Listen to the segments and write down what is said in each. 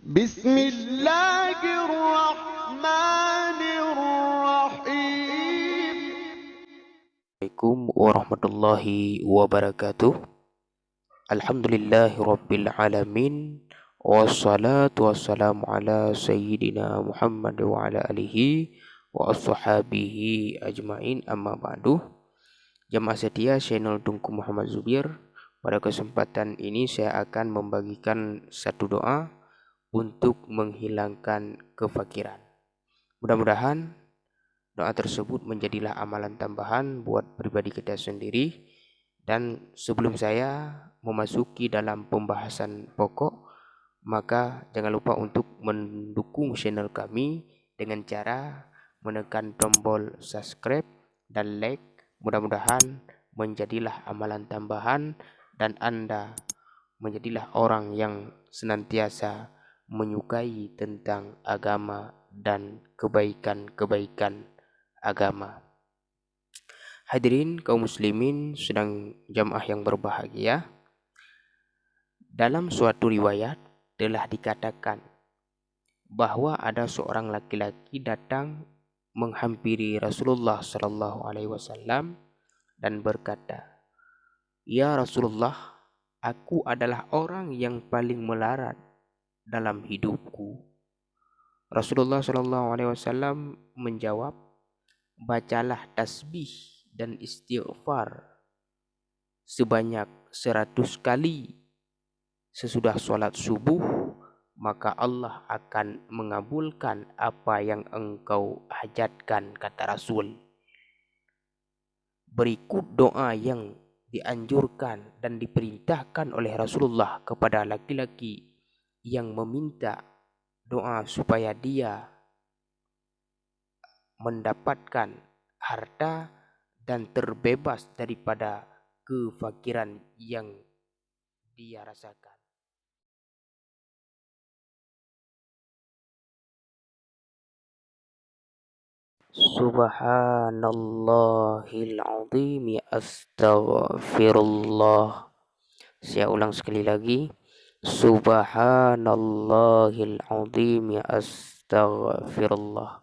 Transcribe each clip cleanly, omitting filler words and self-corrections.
بسم الله الرحمن الرحيم. Assalamualaikum warahmatullahi wabarakatuh. Alhamdulillahi rabbil alamin. Wassalatu wassalamu ala sayyidina Muhammad wa ala alihi wa ashabihi ajmain, amma ba'du. Jamaah setia channel Tunku Muhammad Zubir, pada kesempatan ini saya akan membagikan satu doa untuk menghilangkan kefakiran. Mudah-mudahan doa tersebut menjadilah amalan tambahan buat pribadi kita sendiri. Dan sebelum saya memasuki dalam pembahasan pokok, maka jangan lupa untuk mendukung channel kami dengan cara menekan tombol subscribe dan like. Mudah-mudahan menjadilah amalan tambahan dan Anda menjadilah orang yang senantiasa menyukai tentang agama dan kebaikan-kebaikan agama. Hadirin kaum muslimin sedang jamaah yang berbahagia, dalam suatu riwayat telah dikatakan bahwa ada seorang laki-laki datang menghampiri Rasulullah Shallallahu Alaihi Wasallam dan berkata, "Ya Rasulullah, aku adalah orang yang paling melarat dalam hidupku." Rasulullah Shallallahu Alaihi Wasallam menjawab, "Bacalah tasbih dan istighfar sebanyak 100 kali sesudah sholat subuh, maka Allah akan mengabulkan apa yang engkau hajatkan," kata Rasul. Berikut doa yang dianjurkan dan diperintahkan oleh Rasulullah kepada laki-laki yang meminta doa supaya dia mendapatkan harta dan terbebas daripada kefakiran yang dia rasakan. Subhanallahil azim, astaghfirullah. Saya ulang sekali lagi. Subhanallahil azim, astaghfirullah.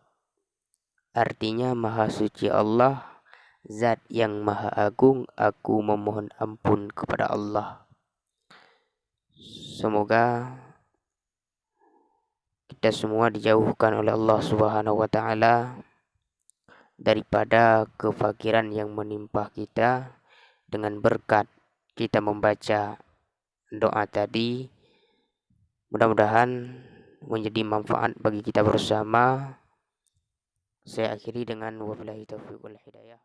Artinya, Maha Suci Allah, Zat yang Maha Agung, aku memohon ampun kepada Allah. Semoga kita semua dijauhkan oleh Allah Subhanahu wa taala daripada kefakiran yang menimpa kita dengan berkat kita membaca doa tadi. Mudah-mudahan menjadi manfaat bagi kita bersama. Saya akhiri dengan wabillahi taufiq wal hidayah.